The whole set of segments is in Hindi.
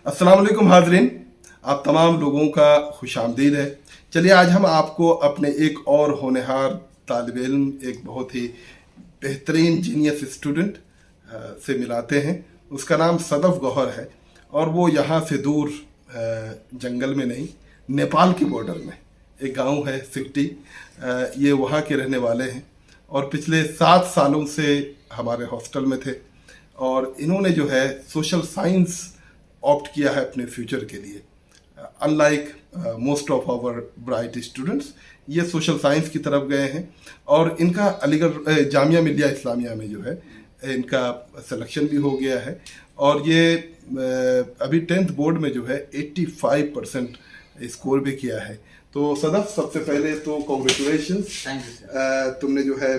अस्सलाम वालेकुम हाजरीन, आप तमाम लोगों का खुशामदीद है। चलिए आज हम आपको अपने एक और होनहार तालिब इल्म, एक बहुत ही बेहतरीन जीनियस स्टूडेंट से मिलाते हैं। उसका नाम सदफ गौहर है और वो यहाँ से दूर जंगल में नहीं, नेपाल के बॉर्डर में एक गांव है सिकटी। ये वहाँ के रहने वाले हैं और पिछले 7 सालों से हमारे हॉस्टल में थे और इन्होंने जो है सोशल साइंस ऑप्ट किया है अपने फ्यूचर के लिए। Unlike most of our bright students, ये सोशल साइंस की तरफ गए हैं और इनका अलीगढ़ जामिया मिलिया इस्लामिया में जो है इनका सिलेक्शन भी हो गया है और ये अभी 10th बोर्ड में जो है 85% स्कोर भी किया है। तो सदफ, सबसे पहले तो कॉन्ग्रेचुलेशंस, तुमने जो है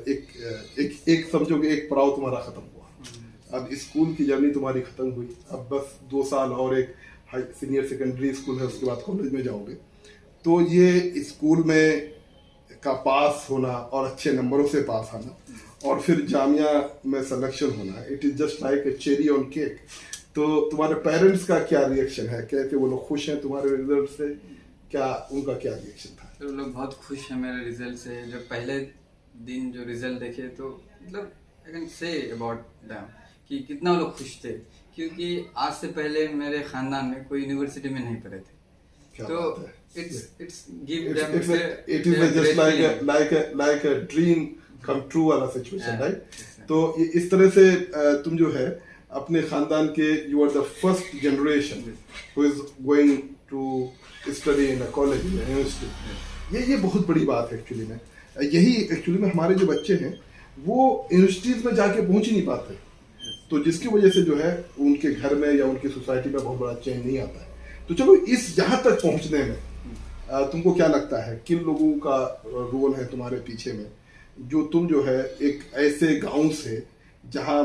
एक समझो कि एक पड़ाव तुम्हारा खत्म हुआ। अब स्कूल की जर्नी तुम्हारी खत्म हुई, अब बस 2 साल और एक सीनियर सेकेंडरी स्कूल है, उसके बाद कॉलेज में जाओगे। तो ये स्कूल में का पास होना और अच्छे नंबरों से पास आना और फिर जामिया में सिलेक्शन होना, it is just like a cherry on cake. तो तुम्हारे पेरेंट्स का क्या रिएक्शन है? कैसे वो लोग खुश हैं तुम्हारे रिजल्ट से? क्या उनका क्या रिएक्शन था? तो लोग बहुत खुश हैं मेरे रिजल्ट से। जब पहले दिन जो रिजल्ट देखे तो मतलब I can say about them कि कितना लोग खुश थे, क्योंकि आज से पहले मेरे खानदान में कोई यूनिवर्सिटी में नहीं पढ़े थे। तो it's give them it is just like a dream come true वाला सिचुएशन, राइट? तो इस तरह से तुम जो है अपने खानदान के, you are the first generation who is going to study in a college, in university. ये बहुत बड़ी बात है एक्चुअली में। यही एक्चुअली में हमारे जो बच्चे हैं वो यूनिवर्सिटीज में जाके पहुंच ही नहीं पाते, तो जिसकी वजह से जो है उनके घर में या उनकी सोसाइटी में बहुत बड़ा चेंज नहीं आता है। तो चलो इस यहाँ तक पहुँचने में तुमको क्या लगता है, किन लोगों का रोल है तुम्हारे पीछे में, जो तुम जो है एक ऐसे गांव से जहाँ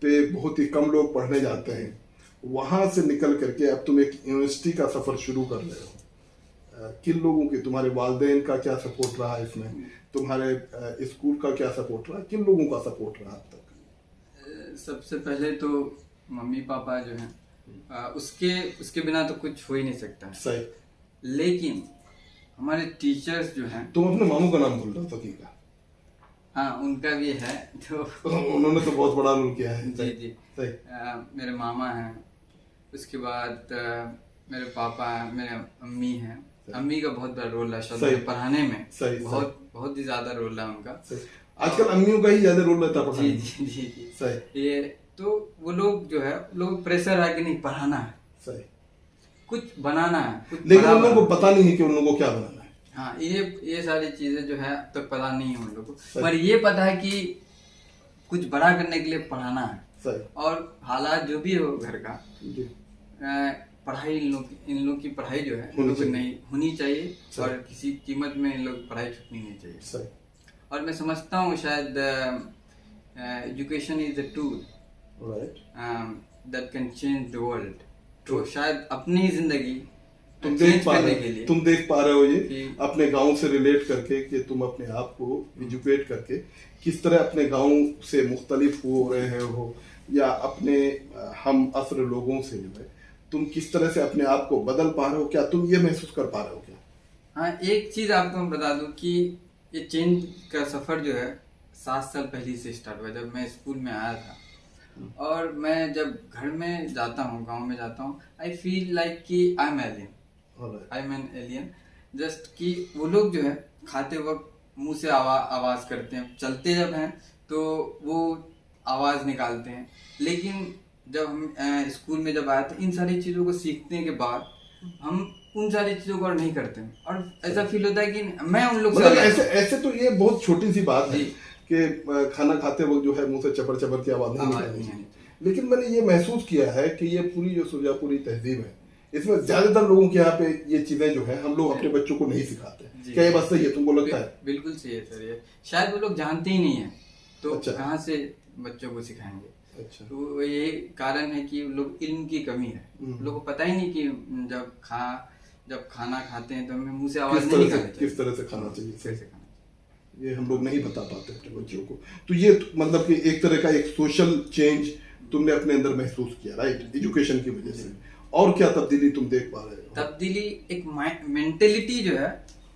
पे बहुत ही कम लोग पढ़ने जाते हैं, वहाँ से निकल करके अब तुम एक यूनिवर्सिटी का सफ़र शुरू कर रहे हो। किन लोगों के, तुम्हारे वालिदैन का क्या सपोर्ट रहा इसमें, तुम्हारे स्कूल का क्या सपोर्ट रहा, किन लोगों का सपोर्ट रहा अब तक? सबसे पहले तो मम्मी पापा जो हैं, उसके बिना तो कुछ हो ही नहीं सकता। सही। लेकिन हमारे टीचर्स जो हैं, तुम अपने मामू का नाम भूल रहे हो, फकीका? हाँ, उनका भी है। तो उन्होंने तो बहुत बड़ा रोल किया है। जी जी। सही। मेरे मामा हैं, उसके बाद मेरे पापा हैं, मेरे अम्मी हैं। अम्मी का बहुत बड़ा रोल है पढ़ाने में। सही। बहुत ही ज्यादा रोल है उनका। आजकल अम्मियों का ही ज्यादा रोल रहता है पढ़ाने में। जी जी जी। सही। ये तो वो लोग जो है, लोग प्रेशर है कि नहीं पढ़ाना है, सही, कुछ बनाना है, कुछ लेकिन उन लोगों को पता नहीं है कि उन लोगों को क्या बनाना है। हाँ, ये सारी चीजें जो है अब तक पता नहीं है उन लोगों को, पर ये पता है कि कुछ बड़ा करने के लिए पढ़ाना है। सही। और हालात जो भी हो घर का, पढ़ाई इन लोग की पढ़ाई जो है नहीं होनी चाहिए और किसी कीमत में इन लोग पढ़ाई छूटनी नहीं चाहिए। सही। और मैं समझता हूँ शायद education is a tool that can change the world. तो शायद अपनी जिंदगी तुम देख पा रहे हो ये अपने गांव से रिलेट करके कि तुम अपने आप को एजुकेट करके किस तरह अपने गांव से मुख्तलिफ हो रहे हो, या अपने हम असर लोगों से जो है तुम किस तरह से अपने आप को बदल पा रहे हो। क्या तुम ये महसूस कर पा रहे हो क्या? हाँ, एक चीज आपको मैं बता दूं कि ये चेंज का सफर जो है 7 साल पहले से स्टार्ट हुआ, जब मैं स्कूल में आया था। और मैं जब घर में जाता हूँ, गांव में जाता हूँ, आई फील लाइक कि I am an alien. Just कि वो लोग जो है खाते वक्त मुंह से आवाज करते हैं, चलते जब हैं तो वो आवाज निकालते हैं। लेकिन जब हम स्कूल में जब आए थे, इन सारी चीजों को सीखने के बाद हम उन सारी चीजों को और नहीं करते हैं, और ऐसा फील होता है कि मैं उन लोग से ऐसे तो ये बहुत छोटी सी बात है कि खाना खाते वक्त जो है मुंह से चपर चपर की आवाज नहीं निकलनी चाहिए। लेकिन मैंने ये महसूस किया है कि ये पूरी जो सुरजापुरी तहजीब है, इसमें ज्यादातर लोगों के यहाँ पे ये चीजें जो है हम लोग अपने बच्चों को नहीं सिखाते। क्या ये बात सही है? तुमको लगता है? बिल्कुल सही है सर। ये शायद वो लोग जानते ही नहीं है, तो कहाँ से बच्चों को सिखाएंगे? अच्छा। तो ये कारण है कि लोग इल्म की कमी है। लोगों को पता ही नहीं कि जब खाना खाते हैं तो हमें मुंह से आवाज नहीं निकालनी चाहिए, किस तरह से खाना चाहिए, कैसे खाना चाहिए, ये हम लोग नहीं बता पाते अपने बच्चों को। तो ये मतलब कि एक तरह का एक सोशल चेंज तुमने अपने अंदर महसूस किया, राइट, एजुकेशन की वजह से। और क्या तब्दीली तुम देख पा रहे हो? तब्दीली एक मेंटेलिटी जो है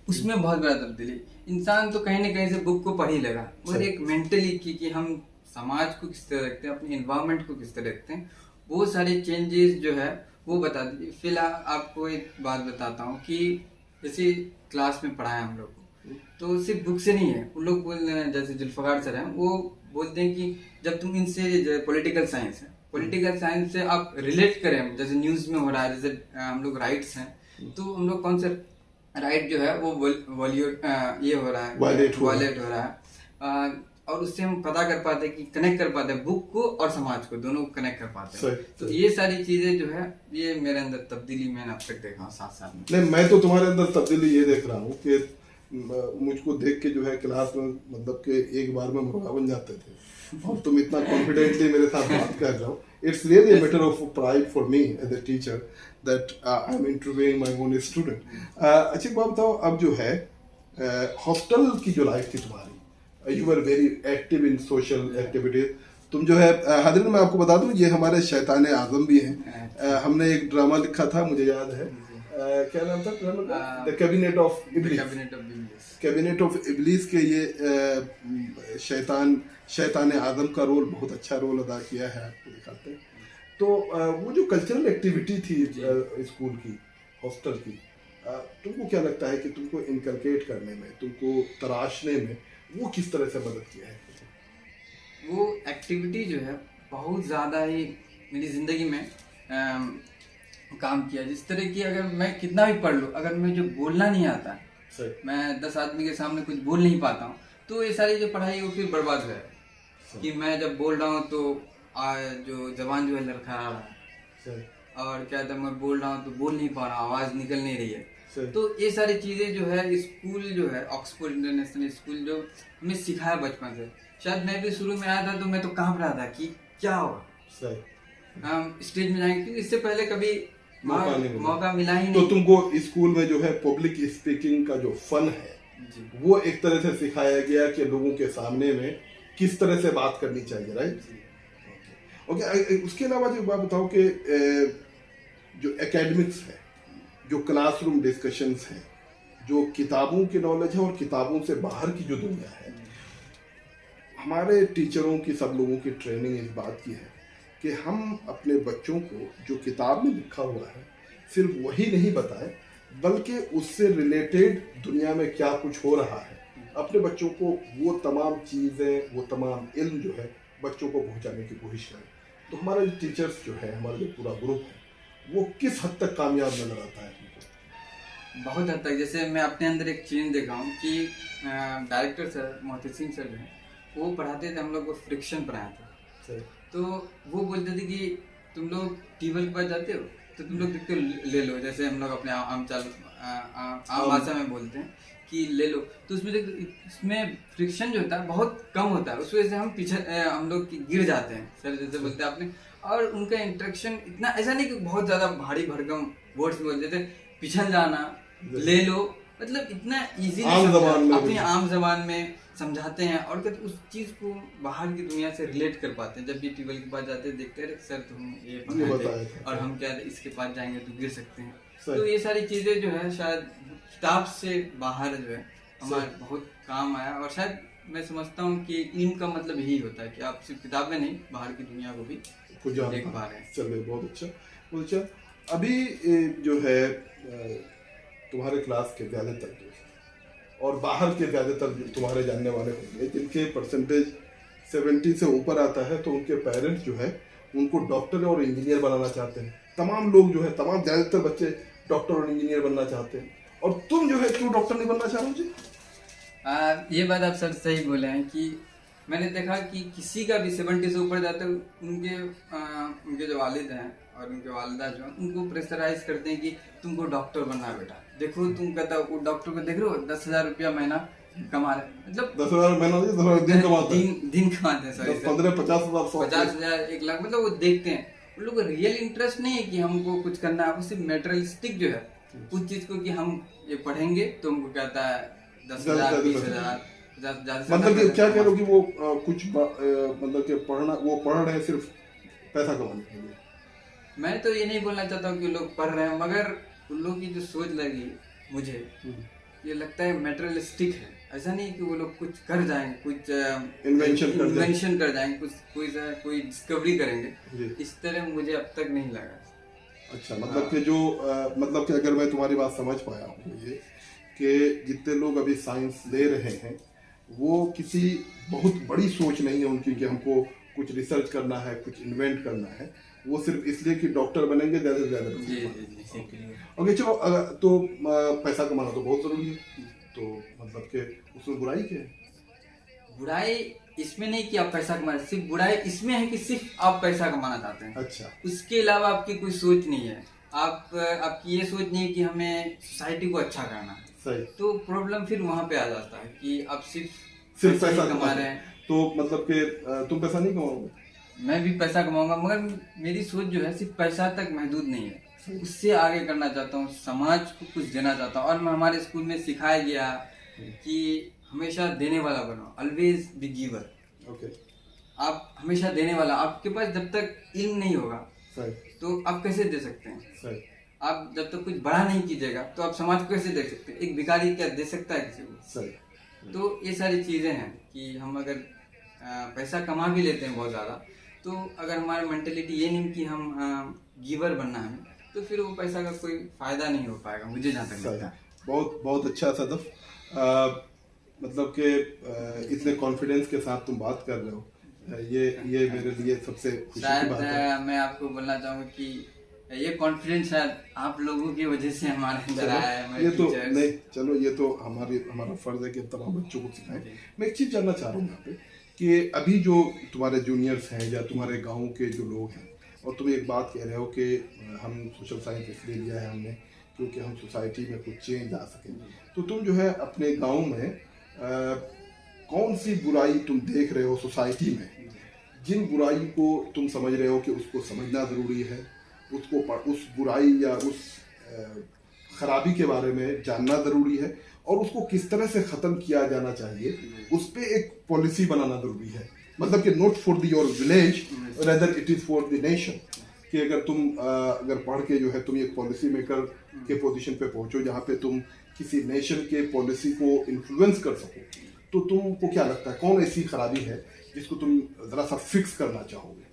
उसमें बहुत बड़ा तब्दीली। इंसान तो कहीं ना कहीं से बुक को पढ़ ही लेगा, मगर एक मेंटेलिटी कि हम समाज को किस तरह रखते हैं, अपने एनवायरनमेंट को किस तरह रखते हैं, वो सारे चेंजेस जो है वो बता दीजिए। फिलहाल आपको एक बात बताता हूँ कि जैसे क्लास में पढ़ाया हम लोग को, तो सिर्फ बुक से नहीं है। उन लोग बोल रहे हैं, जैसे जुल्फकार सर हैं, वो बोलते हैं कि जब तुम इनसे पॉलिटिकल साइंस है, पॉलिटिकल साइंस से आप रिलेट करें, जैसे न्यूज में हो रहा है, जैसे हम लोग राइट्स हैं, तो हम लोग कौन से राइट जो है वो ये हो रहा है, वायलेट हो रहा है, और उससे हम पता कर पाते हैं कि कनेक्ट कर पाते हैं बुक को और समाज को, दोनों को कनेक्ट कर पाते हैं। तो ये सारी चीजें जो है ये मेरे अंदर तब्दीली मैंने अब तक देखा 7 साल में। नहीं, मैं तो तुम्हारे अंदर तब्दीली ये देख रहा हूँ कि मुझको देख के जो है क्लास में मतलब कि एक बार में मुर्गा बन जाते थे, और तुम इतना कॉन्फिडेंटली मेरे साथ बात कर रहे हो। It's really a matter of pride for me as a teacher that I am interviewing my own student. अच्छी बात बताओ, अब जो है हॉस्टल की जो लाइफ थी तुम्हारी, you were very active in social activities. तुम जो है हाजिर, मैं आपको बता दूं, ये हमारे शैतान आजम भी हैं। हमने एक ड्रामा लिखा था, मुझे याद है, क्या नाम था ड्रामा का? The cabinet of Iblis. Cabinet of Iblis के ये शैतान आजम का रोल, बहुत अच्छा रोल अदा किया है, आपको दिखाते हैं। तो वो जो कल्चरल एक्टिविटी थी स्कूल की, हॉस्टल की, तुमको क्या लगता है कि तुमको इनकलकेट करने में, तुमको तराशने में वो किस तरह से मदद किया है? वो एक्टिविटी जो है बहुत ज़्यादा ही मेरी ज़िंदगी में काम किया। जिस तरह की, अगर मैं कितना भी पढ़ लूँ, अगर मुझे बोलना नहीं आता, मैं 10 आदमी के सामने कुछ बोल नहीं पाता हूँ, तो ये सारी जो पढ़ाई है वो फिर बर्बाद है। कि मैं जब बोल रहा हूँ तो जो जबान जो है लड़खड़ा रहा है, और क्या था, मैं बोल रहा हूँ तो बोल नहीं पा रहा, आवाज़ निकल नहीं रही है। तो ये सारी चीज़ें जो है स्कूल जो है ऑक्सफोर्ड इंटरनेशनल स्कूल जो हमें सिखाया बचपन से। शायद मैं भी शुरू में आया था तो मैं तो कांप रहा था कि क्या होगा, हम स्टेज में जाएंगे, क्योंकि इससे पहले कभी मौका मिला ही नहीं। तो तुमको स्कूल में जो है पब्लिक स्पीकिंग का जो फन है वो एक तरह से सिखाया गया कि लोगों के सामने में किस तरह से बात करनी चाहिए, राइट? ओके। उसके अलावा जो बात बताओ कि जो एकेडमिक्स है, जो क्लासरूम डिस्कशंस हैं, जो किताबों की नॉलेज है और किताबों से बाहर की जो दुनिया है, हमारे टीचरों की, सब लोगों की ट्रेनिंग इस बात की है कि हम अपने बच्चों को जो किताब में लिखा हुआ है सिर्फ वही नहीं बताएं, बल्कि उससे रिलेटेड दुनिया में क्या कुछ हो रहा है, अपने बच्चों को वो तमाम चीज़ें, वो तमाम इल्म जो है बच्चों को पहुंचाने की कोशिश करें। तो हमारे टीचर्स जो है, हमारा जो पूरा ग्रुप है, वो किस हद तक कामयाब नजर आता है? बहुत हद तक। जैसे मैं अपने अंदर एक चेंज देखा हूँ कि डायरेक्टर सर मोहसिन सर जो हैं, वो पढ़ाते थे हम लोग को, फ्रिक्शन पढ़ाया था। तो वो बोलते थे कि तुम लोग टेबल के पास जाते हो तो तुम लोग देख ले लो, जैसे हम लोग अपने आम भाषा में बोलते हैं कि ले लो, तो उसमें इसमें फ्रिक्शन जो होता है बहुत कम होता है, उस वजह से हम पीछे हम लोग गिर जाते हैं। सर जैसे बोलते हैं आपने, और उनका इंट्रैक्शन इतना ऐसा नहीं कि बहुत ज़्यादा भारी भरकम वर्ड्स में बोलते थे, पिछल जाना, ले लो, मतलब इतना इजी अपनी आम जबान में समझाते हैं, और कहते उस चीज को बाहर की दुनिया से रिलेट कर पाते हैं। जब भी टेबल के पास जाते हैं, देखते हैं सर तुम ये पढ़ाए थे, और हम क्या इसके पास जाएंगे तो गिर सकते हैं। तो ये सारी चीजें जो है शायद किताब से बाहर जो है हमारे बहुत काम आया, और शायद मैं समझता हूँ कि इनका मतलब यही होता है कि आप सिर्फ किताबें नहीं, बाहर की दुनिया को भी देख पा रहे हैं। चलिए, बहुत अच्छा, बहुत अच्छा। अभी जो है तुम्हारे क्लास के ज़्यादातर और बाहर के ज़्यादातर तुम्हारे जानने वाले होंगे जिनके परसेंटेज 70 से ऊपर आता है, तो उनके पेरेंट्स जो है उनको डॉक्टर और इंजीनियर बनाना चाहते हैं। तमाम लोग जो है, तमाम ज़्यादातर बच्चे डॉक्टर और इंजीनियर बनना चाहते हैं, और तुम जो है क्यों डॉक्टर नहीं बनना चाह रहे हो? ये बात आप सर सही बोले हैं कि मैंने देखा कि किसी का भी 70 से ऊपर जाते उनके जो वालिद हैं और उनके वालिदा जो हैं, उनको प्रेशराइज करते हैं कि तुमको डॉक्टर बनना है बेटा। देखो तुम कहता वो डॉक्टर को देख रहे हो 10,000 रुपया महीना कमा रहे, मतलब 10,000 महीना दिन कमाते हैं, सॉरी 50,000 1 लाख, मतलब वो देखते हैं। उन लोगों को रियल इंटरेस्ट नहीं है कि हमको कुछ करना है, वो सिर्फ मेटेरियलिस्टिक जो है उस चीज को कि हम ये पढ़ेंगे तो हमको कहता है 10,000 20,000। मतलब कि क्या कह रहे हो कि वो कुछ मतलब कि पढ़ना, वो पढ़ रहे हैं सिर्फ पैसा कमाने के लिए? मैं तो ये नहीं बोलना चाहता हूँ कि लोग पढ़ रहे हैं, मगर उन लोगों की जो सोच लगी मुझे, ये लगता है मेटेरियलिस्टिक है। ऐसा नहीं कि वो लोग कुछ कर जाएंगे, कुछ इन्वेंशन कर जाएंगे, कुछ कोई डिस्कवरी करेंगे, इस तरह मुझे अब तक नहीं लगा। अच्छा, मतलब कि जो मतलब कि अगर मैं तुम्हारी बात समझ पाया हूँ ये, कि जितने लोग अभी साइंस ले रहे हैं वो किसी बहुत बड़ी सोच नहीं है उनकी कि हमको कुछ रिसर्च करना है, कुछ इन्वेंट करना है, वो सिर्फ इसलिए कि डॉक्टर बनेंगे ज़्यादा से ज़्यादा। ओके, चलो तो पैसा कमाना तो बहुत ज़रूरी है, तो मतलब कि उसमें बुराई क्या है? बुराई इसमें नहीं कि आप पैसा कमा, सिर्फ बुराई इसमें है कि सिर्फ आप पैसा कमाना चाहते हैं। अच्छा, उसके अलावा आपकी कोई सोच नहीं है, आपकी ये सोच नहीं है कि हमें सोसाइटी को अच्छा करना है। सही। तो प्रॉब्लम फिर वहाँ पे आ जाता है कि आप सिर्फ पैसा कमा रहे हैं। तो मतलब कि तुम पैसा नहीं कमाओगे? मैं भी पैसा कमाऊंगा, मगर मेरी सोच जो है सिर्फ पैसा तक महदूद नहीं है, उससे आगे करना चाहता हूँ, समाज को कुछ देना चाहता हूँ। और मैं हमारे स्कूल में सिखाया गया कि हमेशा देने वाला बनो, ऑलवेज बी गिवर। ओके, आप हमेशा देने वाला, आपके पास जब तक इल्म नहीं होगा तो आप कैसे दे सकते हैं? सही। आप जब तक कुछ बड़ा नहीं कीजिएगा तो आप समाज को कैसे दे सकते हैं? एक भिखारी क्या दे सकता है किसी को? सही। तो ये सारी चीजें हैं कि हम अगर पैसा कमा भी लेते हैं बहुत ज्यादा, तो अगर हमारा मेंटेलिटी ये नहीं कि हम गिवर बनना है, तो फिर वो पैसा का कोई फायदा नहीं हो पाएगा, मुझे जहाँ तक लगता है। बहुत बहुत अच्छा सदफ, मतलब कि इतने कॉन्फिडेंस के साथ तुम बात कर रहे हो, ये मेरे लिए सबसे खुशी की बात है। मैं आपको बोलना चाहूँगा कि ये कॉन्फिडेंस शायद आप लोगों की वजह से हमारे अंदर आया है। ये तो नहीं, चलो ये तो हमारा फर्ज है कि तमाम बच्चों को सिखाएं। मैं एक चीज़ जानना चाह रहा हूँ यहाँ पे कि अभी जो तुम्हारे जूनियर्स हैं या तुम्हारे गांव के जो लोग हैं, और तुम एक बात कह रहे हो कि हम सोशल साइंस इसलिए लिया है हमने क्योंकि हम सोसाइटी में कुछ चेंज ला सकें, तो तुम जो है अपने गांव में कौन सी बुराई तुम देख रहे हो सोसाइटी में, जिन बुराई को तुम समझ रहे हो कि उसको समझना ज़रूरी है, उसको उस बुराई या उस खराबी के बारे में जानना ज़रूरी है, और उसको किस तरह से ख़त्म किया जाना चाहिए, उस पर एक पॉलिसी बनाना ज़रूरी है। मतलब कि not for the your village, rather it is for the nation. कि अगर तुम अगर पढ़ के जो है तुम एक पॉलिसी मेकर के पोजीशन पे पहुंचो जहाँ पे तुम किसी नेशन के पॉलिसी को इन्फ्लुएंस कर सको, तो तुमको क्या लगता है कौन ऐसी खराबी है जिसको तुम ज़रा सा फिक्स करना चाहोगे?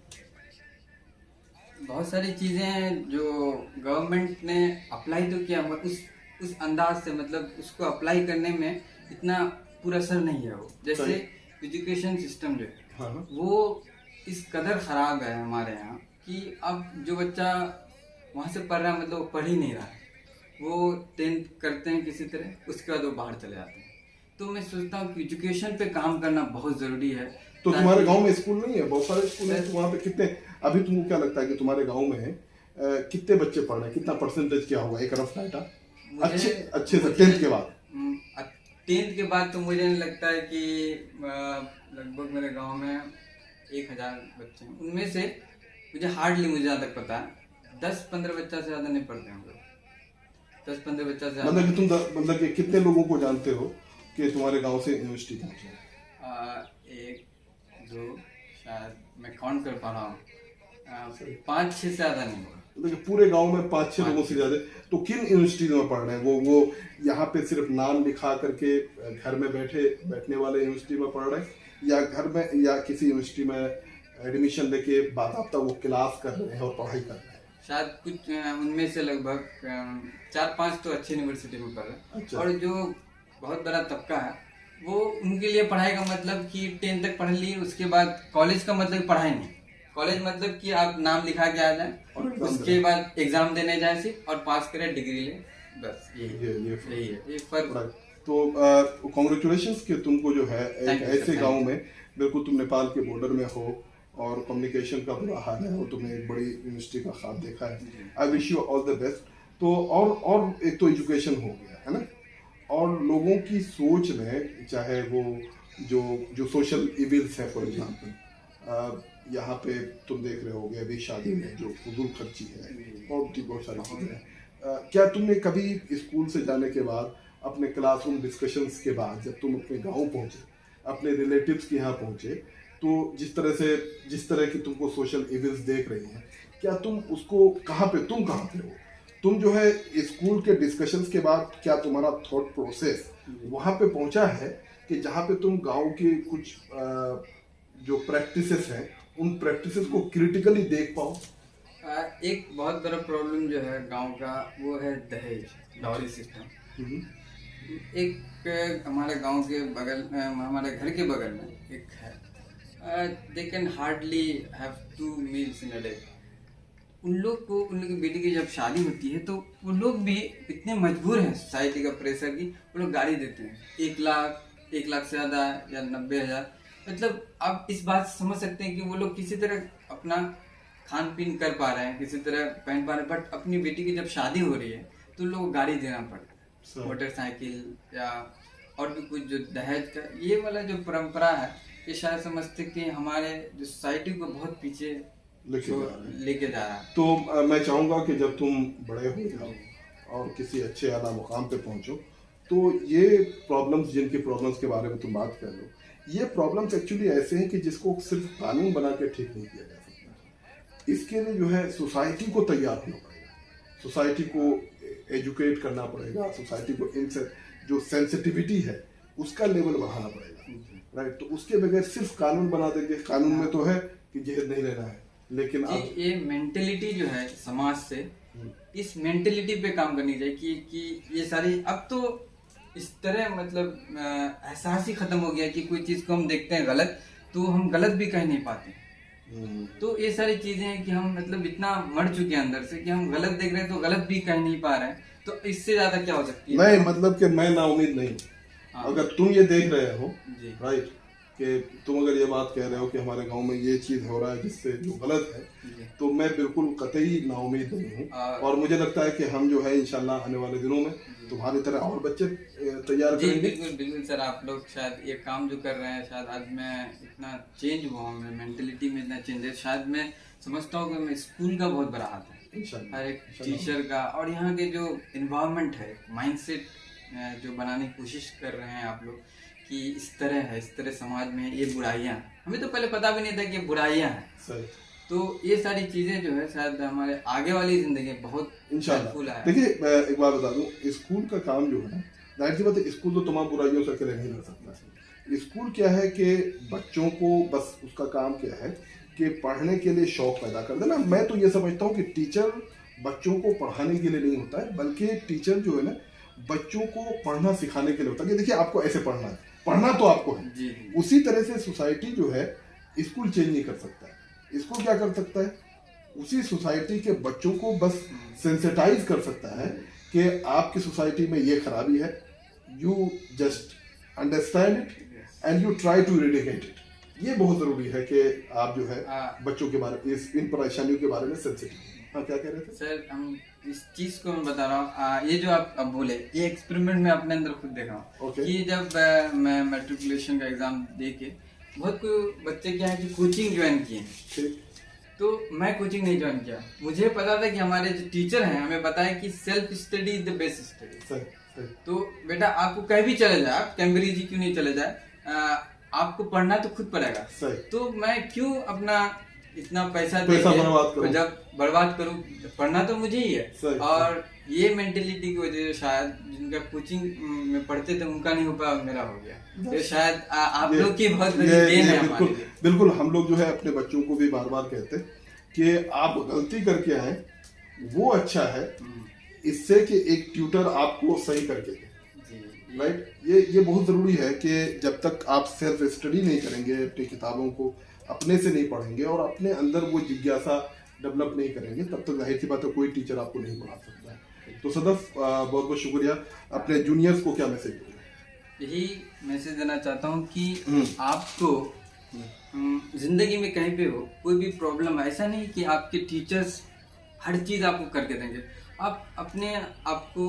बहुत सारी चीज़ें हैं जो गवर्नमेंट ने अप्लाई तो किया, मगर उस अंदाज से, मतलब उसको अप्लाई करने में इतना पूरा असर नहीं है। वो जैसे एजुकेशन सिस्टम जो है, हाँ, वो इस कदर ख़राब है हमारे यहाँ कि अब जो बच्चा वहाँ से पढ़ रहा है, मतलब वो पढ़ ही नहीं रहा है, वो 10th करते हैं किसी तरह, उसके बाद वो बाहर चले जाते हैं। तो मैं सोचता हूँ कि एजुकेशन पे काम करना बहुत ज़रूरी है। तो तुम्हारे गांव में स्कूल नहीं है? बहुत सारे स्कूल हैं, तो वहाँ पे कितने, अभी तुमको क्या लगता है कि तुम्हारे गांव में कितने बच्चे पढ़ रहे हैं, कितना परसेंटेज क्या होगा, एक रफ डाटा अच्छे से 10th के बाद? 10th के बाद तो मुझे नहीं लगता है कि लगभग मेरे गांव में 1000 बच्चे हैं, उनमें से मुझे जहाँ तक पता है 10-15 बच्चा से ज़्यादा नहीं पढ़ते हैं। 10-15 बच्चा से मतलब कि तुम मतलब कि कितने लोगों को जानते हो कि तुम्हारे गांव से यूनिवर्सिटी पहुंचे? 1-2, शायद मैं काउंट कर पा रहा हूँ, 5-6 से ज़्यादा नहीं होगा। मतलब पूरे गांव में 5-6 लोगों से ज़्यादा। तो किन यूनिवर्सिटी में पढ़ रहे हैं वो यहाँ पे सिर्फ नाम लिखा करके घर में बैठने वाले यूनिवर्सिटी में पढ़ रहे हैं, या घर में या किसी यूनिवर्सिटी में एडमिशन लेके बाकायदा वो क्लास कर रहे हैं और पढ़ाई कर रहे हैं? शायद कुछ उनमें से लगभग 4-5 तो अच्छी यूनिवर्सिटी में पढ़ रहे हैं। अच्छा। और जो बहुत बड़ा तबका है, वो उनके लिए पढ़ाई का मतलब कि 10 तक पढ़ लिए, उसके बाद कॉलेज का मतलब पढ़ाई नहीं। कॉलेज मतलब कि आप नाम लिखा के आ जाए, उसके बाद एग्जाम देने जाए सिर्फ, और पास करें, डिग्री ले, बस यही है ये फर्क। तो कॉन्ग्रेचुलेशंस कि तुमको जो है एक ऐसे गांव में, बिल्कुल तुम नेपाल के बॉर्डर में हो और कम्युनिकेशन का बुरा हाल है, और तुमने एक बड़ी यूनिवर्सिटी का ख्वाब देखा है। I wish you all the best. तो और एक तो एजुकेशन हो गया है ना, और लोगों की सोच में, चाहे वो जो सोशल इविल्स है, फॉर एग्जाम्पल यहाँ पे तुम देख रहे होगे अभी शादी में जो फजूल खर्ची है, बहुत सारी चीज़ें हैं। क्या तुमने कभी स्कूल से जाने के बाद, अपने क्लासरूम डिस्कशंस के बाद, जब तुम अपने गांव पहुँचे, अपने रिलेटिव्स के यहाँ पहुँचे, तो जिस तरह की तुमको सोशल इवेंट्स देख रही हैं, क्या तुम उसको कहाँ पे हो? तुम जो है स्कूल के डिस्कशंस के बाद क्या तुम्हारा थॉट प्रोसेस वहाँ पे पहुँचा है कि जहाँ पे तुम गांव के कुछ जो प्रैक्टिसेस हैं उन प्रैक्टिसेस को क्रिटिकली देख पाओ? एक बहुत बड़ा प्रॉब्लम जो है गांव का वो है दहेज, डाउरी सिस्टम। एक हमारे गांव के बगल हमारे घर के बगल में एक है, they can hardly have 2 meals in a day. उन लोग की बेटी की जब शादी होती है तो वो लोग भी इतने मजबूर हैं सोसाइटी का प्रेशर की, वो लोग गाड़ी देते हैं 1 लाख से ज़्यादा या 90,000। मतलब आप इस बात से समझ सकते हैं कि वो लोग किसी तरह अपना खान पीन कर पा रहे हैं, किसी तरह पहन पा रहे हैं, बट अपनी बेटी की जब शादी हो रही है तो लोग गाड़ी देना पड़ता है, मोटरसाइकिल या और भी कुछ। जो दहेज का ये वाला जो परंपरा है, ये शायद समझते कि हमारे जो सोसाइटी को बहुत पीछे लेके जा रहा है। तो मैं चाहूँगा कि जब तुम बड़े हो जाओ और किसी अच्छे आला मुकाम पे पहुँचो, तो ये जिनकी प्रॉब्लम्स के बारे में तुम बात कर रहे हो, ये प्रॉब्लम्स एक्चुअली ऐसे हैं कि जिसको सिर्फ कानून बना के ठीक नहीं किया जा सकता। इसके लिए जो है सोसाइटी को तैयार होना पड़ेगा, सोसाइटी को एजुकेट करना पड़ेगा, सोसाइटी को इनसे जो सेंसिटिविटी है उसका लेवल बढ़ाना पड़ेगा, राइट? तो उसके बगैर सिर्फ कानून बना देंगे, कानून में तो है कि जहेज नहीं लेना है, लेकिन ये मेंटेलिटी जो है समाज से, इस मेंटेलिटी पे काम करनी चाहिए कि ये सारी अब तो इस तरह मतलब एहसास ही खत्म हो गया कि कोई चीज को हम देखते हैं गलत तो हम गलत भी कह नहीं पाते। तो ये सारी चीजें हैं कि हम मतलब इतना मर चुके हैं अंदर से कि हम गलत देख रहे हैं तो गलत भी कह नहीं पा रहे हैं। तो इससे ज्यादा क्या हो सकती है? नहीं, मतलब कि मैं नाउम्मीद नहीं। अगर तुम ये देख रहे हो, राइट, कि तुम अगर ये बात कह रहे हो कि हमारे गांव में ये चीज हो रहा है जिससे जो गलत है, तो मैं बिल्कुल कतई नाउम्मीद नहीं हूँ। और मुझे लगता है कि हम जो है इंशाल्लाह आने वाले दिनों में तुम्हारी तरह और बच्चे तैयार करेंगे। बिल्कुल सर, आप लोग शायद ये काम जो कर रहे हैं, शायद आज मैं इतना चेंज हुआ हूँ, मैं मेंटेलिटी में इतना चेंज है, शायद मैं समझता हूँ कि मैं स्कूल का बहुत बड़ा हाथ है, हर एक टीचर का, और यहाँ के जो इन्वायरमेंट है, माइंडसेट जो बनाने की कोशिश कर रहे हैं आप लोग कि इस तरह है, इस तरह समाज में ये बुराइयां, हमें तो पहले पता भी नहीं था कि ये बुराइयां हैं। तो ये सारी चीजें जो है शायद हमारे आगे वाली जिंदगी बहुत हेल्पफुल है। देखिए, मैं एक बात बता दूं, स्कूल का काम जो है, जाहिर सी बात है, स्कूल तो तमाम बुराइयों से अकेले नहीं लड़ सकता। स्कूल क्या है कि बच्चों को बस उसका काम क्या है कि पढ़ने के लिए शौक पैदा कर देना। मैं तो ये समझता हूँ कि टीचर बच्चों को पढ़ाने के लिए नहीं होता है, बल्कि टीचर जो है ना बच्चों को पढ़ना सिखाने के लिए होता है कि देखिए आपको ऐसे पढ़ना है, पढ़ना तो आपको है। जी। उसी तरह से सोसाइटी जो है स्कूल चेंज नहीं कर सकता है। स्कूल क्या कर सकता है? उसी सोसाइटी के बच्चों को बस सेंसिटाइज कर सकता है कि आपकी सोसाइटी में ये खराबी है, you just understand it and you try to eradicate it. ये बहुत जरूरी है कि आप जो है बच्चों के बारे में, इन परेशानियों के बारे में सेंसिटिव। हाँ, क्या कह रहे थे सर? हम इस चीज को मैं बता रहा हूँ, ये जो आप अब बोले, ये एक्सपेरिमेंट मैं अपने अंदर खुद देखा हूँ। कि जब मैं मैट्रिकुलेशन का एग्जाम दे के, बहुत कोई बच्चे क्या है कि कोचिंग ज्वाइन किए हैं, तो मैं कोचिंग नहीं ज्वाइन किया। मुझे पता था कि हमारे जो टीचर हैं हमें बताया कि self study is the best study. तो बेटा आपको कहीं भी चले जाए, आप कैम्ब्रिज ही क्यों नहीं चले जाए, आपको पढ़ना तो खुद पड़ेगा। तो मैं क्यों अपना इतना पैसा जब बर्बाद करूं, पढ़ना तो मुझे ही है। और ये मेंटेलिटी की वजह से शायद जिनका कोचिंग में पढ़ते थे उनका नहीं हो पाया, मेरा हो गया। तो शायद आप लोग की बहुत बड़ी देन है हमारे लिए। बिल्कुल, हम लोग जो है अपने बच्चों को भी बार बार कहते हैं कि आप गलती करके आए वो अच्छा है, इससे कि एक ट्यूटर आपको सही करके दे, राइट? ये बहुत जरूरी है कि जब तक आप सेल्फ स्टडी नहीं करेंगे, अपनी किताबों को अपने से नहीं पढ़ेंगे और अपने अंदर वो जिज्ञासा डेवलप नहीं करेंगे, तब तक जाहिर सी बात है कोई टीचर आपको नहीं पढ़ा सकता है। तो सदफ, बहुत बहुत शुक्रिया। अपने जूनियर्स को क्या मैसेज दोगे? यही मैसेज देना चाहता हूँ कि आपको जिंदगी में कहीं पे हो, कोई भी प्रॉब्लम, ऐसा नहीं कि आपके टीचर्स हर चीज आपको करके देंगे। आप अपने आपको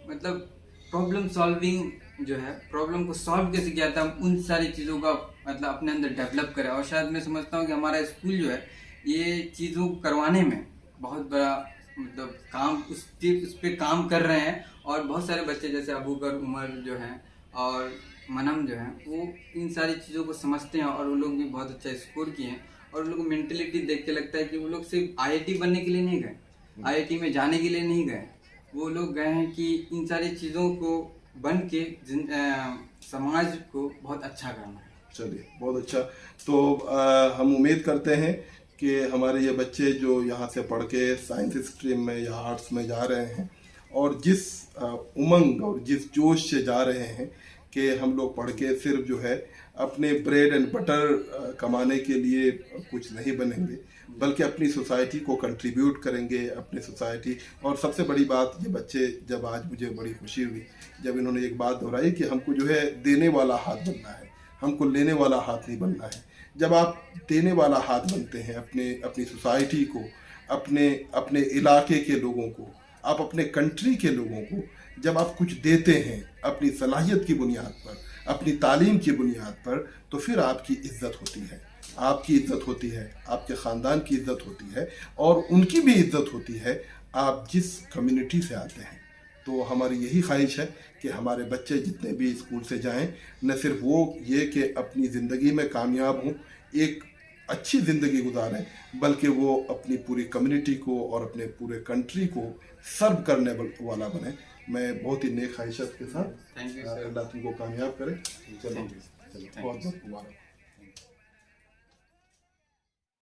मतलब प्रॉब्लम सॉल्विंग जो है, प्रॉब्लम को सॉल्व कैसे किया था, उन सारी चीज़ों का मतलब अपने अंदर डेवलप करें। और शायद मैं समझता हूँ कि हमारा स्कूल जो है ये चीज़ों को करवाने में बहुत बड़ा मतलब काम उस पर काम कर रहे हैं। और बहुत सारे बच्चे जैसे अबूकर, उमर जो हैं, और मनम जो है वो इन सारी चीज़ों को समझते हैं और वो लोग भी बहुत अच्छा स्कोर किए हैं। और उन लोगों को मेंटेलिटी देख के लगता है कि वो लोग सिर्फ आईआईटी बनने के लिए नहीं गए, आईआईटी में जाने के लिए नहीं गए, वो लोग गए हैं कि इन सारी चीज़ों को बन के समाज को बहुत अच्छा करना है। चलिए बहुत अच्छा। तो हम उम्मीद करते हैं कि हमारे ये बच्चे जो यहाँ से पढ़ के साइंस स्ट्रीम में या आर्ट्स में जा रहे हैं और जिस उमंग और जिस जोश से जा रहे हैं कि हम लोग पढ़ के सिर्फ जो है अपने ब्रेड एंड बटर कमाने के लिए कुछ नहीं बनेंगे, बल्कि अपनी सोसाइटी को कंट्रीब्यूट करेंगे, अपनी सोसाइटी। और सबसे बड़ी बात, ये बच्चे जब आज मुझे बड़ी खुशी हुई जब इन्होंने एक बात दोहराई कि हमको जो है देने वाला हाथ बनना है, हमको लेने वाला हाथ नहीं बनना है। जब आप देने वाला हाथ बनते हैं अपनी सोसाइटी को, अपने इलाके के लोगों को, आप अपने कंट्री के लोगों को जब आप कुछ देते हैं अपनी सलाहियत की बुनियाद पर, अपनी तालीम की बुनियाद पर, तो फिर आपकी इज्जत होती है, आपकी इज्जत होती है, आपके ख़ानदान की इज्जत होती है और उनकी भी इज्जत होती है आप जिस कम्युनिटी से आते हैं। तो हमारी यही ख्वाहिश है कि हमारे बच्चे जितने भी स्कूल से जाएं, न सिर्फ वो ये कि अपनी ज़िंदगी में कामयाब हों, एक अच्छी ज़िंदगी गुजारें, बल्कि वो अपनी पूरी कम्युनिटी को और अपने पूरे कंट्री को सर्व करने वाला बने। मैं बहुत ही नेक ख्वाहिशात के साथ थैंक यू सर। अल्लाह तुमको कामयाब करे। चलो थैंक यू। चलो, बहुत बहुत मुबारक।